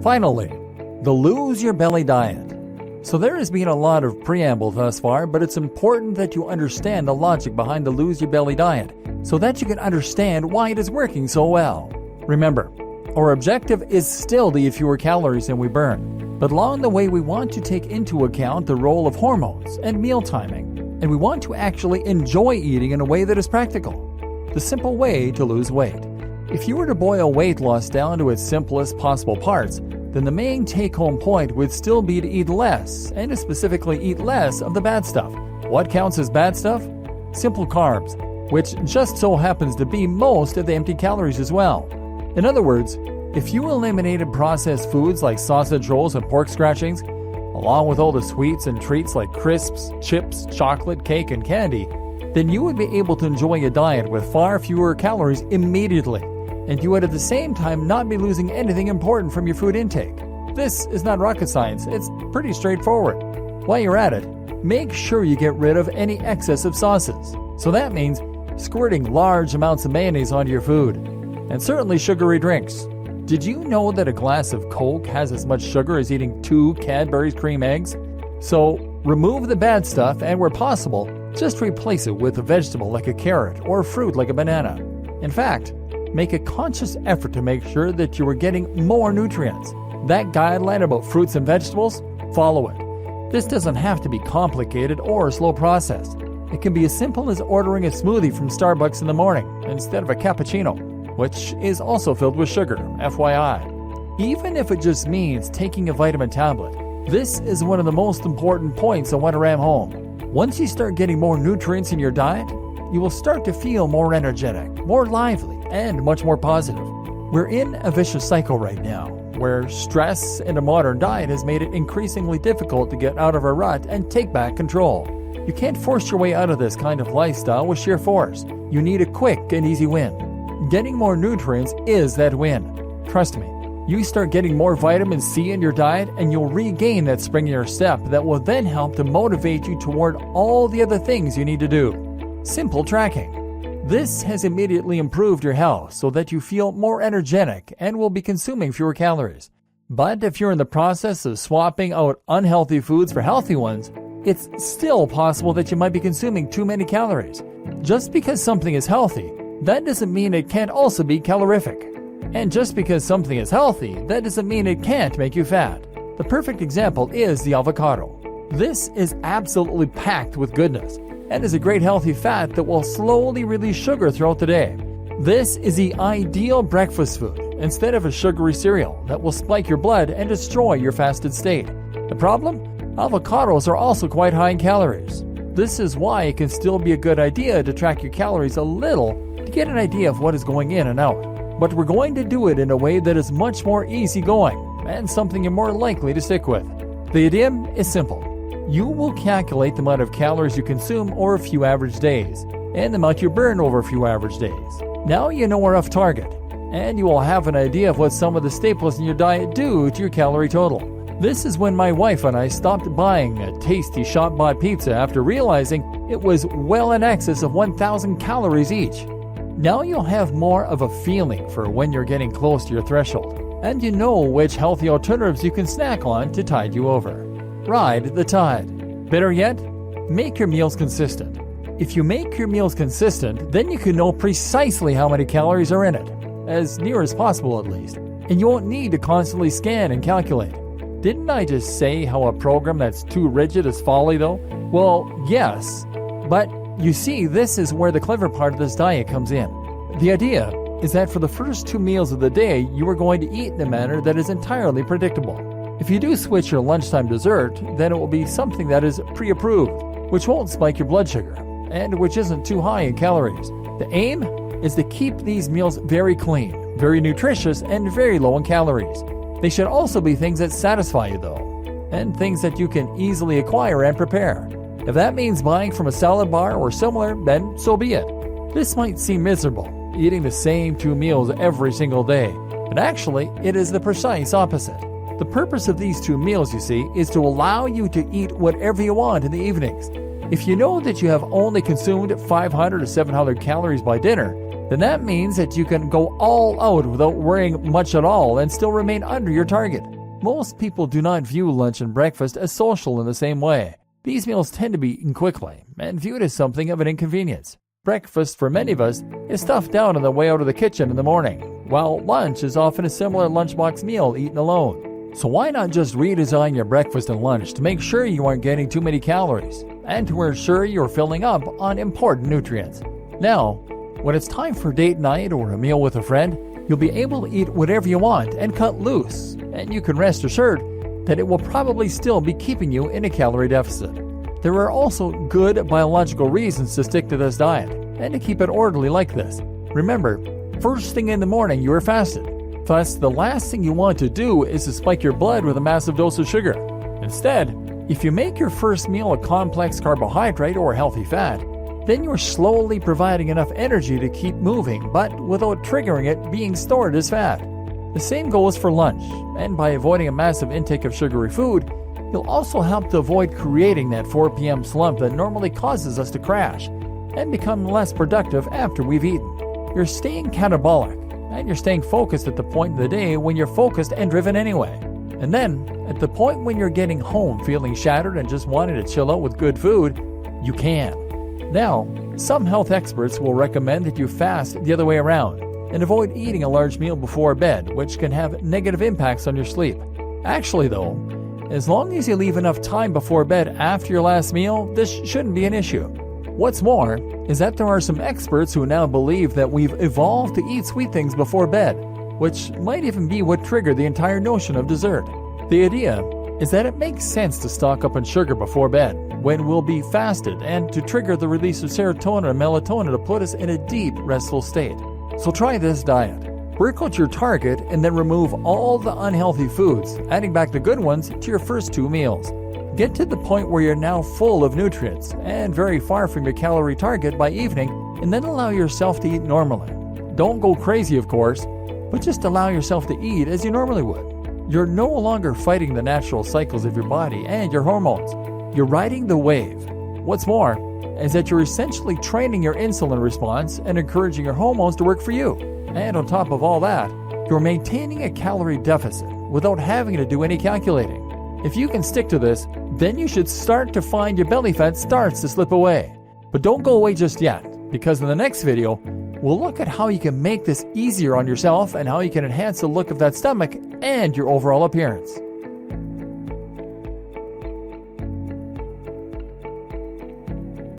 Finally, the Lose Your Belly diet. So there has been a lot of preamble thus far, but it's important that you understand the logic behind the Lose Your Belly diet so that you can understand why it is working so well. Remember, our objective is still to eat fewer calories than we burn, but along the way we want to take into account the role of hormones and meal timing, and we want to actually enjoy eating in a way that is practical. The simple way to lose weight. If you were to boil weight loss down to its simplest possible parts, then the main take-home point would still be to eat less, and to specifically eat less of the bad stuff. What counts as bad stuff? Simple carbs, which just so happens to be most of the empty calories as well. In other words, if you eliminated processed foods like sausage rolls and pork scratchings, along with all the sweets and treats like crisps, chips, chocolate, cake, and candy, then you would be able to enjoy a diet with far fewer calories immediately, and you would at the same time not be losing anything important from your food intake. This is not rocket science, it's pretty straightforward. While you're at it, make sure you get rid of any excess of sauces. So that means squirting large amounts of mayonnaise onto your food, and certainly sugary drinks. Did you know that a glass of Coke has as much sugar as eating 2 Cadbury's cream eggs? So remove the bad stuff, and where possible, just replace it with a vegetable like a carrot or a fruit like a banana. In fact, make a conscious effort to make sure that you are getting more nutrients. That guideline about fruits and vegetables, follow it. This doesn't have to be complicated or slow processed. It can be as simple as ordering a smoothie from Starbucks in the morning instead of a cappuccino, which is also filled with sugar, FYI. Even if it just means taking a vitamin tablet, this is one of the most important points I want to ram home. Once you start getting more nutrients in your diet, you will start to feel more energetic, more lively, and much more positive. We're in a vicious cycle right now, where stress and a modern diet has made it increasingly difficult to get out of a rut and take back control. You can't force your way out of this kind of lifestyle with sheer force. You need a quick and easy win. Getting more nutrients is that win. Trust me, you start getting more vitamin C in your diet and you'll regain that spring in your step that will then help to motivate you toward all the other things you need to do. Simple tracking. This has immediately improved your health so that you feel more energetic and will be consuming fewer calories. But if you're in the process of swapping out unhealthy foods for healthy ones, it's still possible that you might be consuming too many calories. Just because something is healthy, that doesn't mean it can't also be calorific. And just because something is healthy, that doesn't mean it can't make you fat. The perfect example is the avocado. This is absolutely packed with goodness, and is a great healthy fat that will slowly release sugar throughout the day. This is the ideal breakfast food instead of a sugary cereal that will spike your blood and destroy your fasted state. The problem? Avocados are also quite high in calories. This is why it can still be a good idea to track your calories a little to get an idea of what is going in and out. But we're going to do it in a way that is much more easygoing and something you're more likely to stick with. The idea is simple. You will calculate the amount of calories you consume over a few average days, and the amount you burn over a few average days. Now you know a rough target, and you will have an idea of what some of the staples in your diet do to your calorie total. This is when my wife and I stopped buying a tasty shop-bought pizza after realizing it was well in excess of 1,000 calories each. Now you'll have more of a feeling for when you're getting close to your threshold, and you know which healthy alternatives you can snack on to tide you over. Ride the tide. Better yet, make your meals consistent. If you make your meals consistent, then you can know precisely how many calories are in it, as near as possible at least, and you won't need to constantly scan and calculate. Didn't I just say how a program that's too rigid is folly though? Well, yes, but you see, this is where the clever part of this diet comes in. The idea is that for the first 2 meals of the day, you are going to eat in a manner that is entirely predictable. If you do switch your lunchtime dessert, then it will be something that is pre-approved, which won't spike your blood sugar, and which isn't too high in calories. The aim is to keep these meals very clean, very nutritious, and very low in calories. They should also be things that satisfy you though, and things that you can easily acquire and prepare. If that means buying from a salad bar or similar, then so be it. This might seem miserable, eating the same 2 meals every single day, but actually it is the precise opposite. The purpose of these 2 meals, you see, is to allow you to eat whatever you want in the evenings. If you know that you have only consumed 500 to 700 calories by dinner, then that means that you can go all out without worrying much at all and still remain under your target. Most people do not view lunch and breakfast as social in the same way. These meals tend to be eaten quickly and viewed as something of an inconvenience. Breakfast, for many of us, is stuffed down on the way out of the kitchen in the morning, while lunch is often a similar lunchbox meal eaten alone. So why not just redesign your breakfast and lunch to make sure you aren't getting too many calories and to ensure you're filling up on important nutrients? Now, when it's time for date night or a meal with a friend, you'll be able to eat whatever you want and cut loose, and you can rest assured that it will probably still be keeping you in a calorie deficit. There are also good biological reasons to stick to this diet and to keep it orderly like this. Remember, first thing in the morning you are fasted. Thus, the last thing you want to do is to spike your blood with a massive dose of sugar. Instead, if you make your first meal a complex carbohydrate or healthy fat, then you're slowly providing enough energy to keep moving, but without triggering it being stored as fat. The same goes for lunch, and by avoiding a massive intake of sugary food, you'll also help to avoid creating that 4 p.m. slump that normally causes us to crash and become less productive after we've eaten. You're staying catabolic, and you're staying focused at the point of the day when you're focused and driven anyway. And then, at the point when you're getting home feeling shattered and just wanting to chill out with good food, you can. Now, some health experts will recommend that you fast the other way around and avoid eating a large meal before bed, which can have negative impacts on your sleep. Actually though, as long as you leave enough time before bed after your last meal, this shouldn't be an issue. What's more is that there are some experts who now believe that we've evolved to eat sweet things before bed, which might even be what triggered the entire notion of dessert. The idea is that it makes sense to stock up on sugar before bed when we'll be fasted and to trigger the release of serotonin and melatonin to put us in a deep, restful state. So try this diet. Work out your target and then remove all the unhealthy foods, adding back the good ones to your first 2 meals. Get to the point where you're now full of nutrients and very far from your calorie target by evening, and then allow yourself to eat normally. Don't go crazy, of course, but just allow yourself to eat as you normally would. You're no longer fighting the natural cycles of your body and your hormones. You're riding the wave. What's more is that you're essentially training your insulin response and encouraging your hormones to work for you. And on top of all that, you're maintaining a calorie deficit without having to do any calculating. If you can stick to this, then you should start to find your belly fat starts to slip away. But don't go away just yet, because in the next video, we'll look at how you can make this easier on yourself and how you can enhance the look of that stomach and your overall appearance.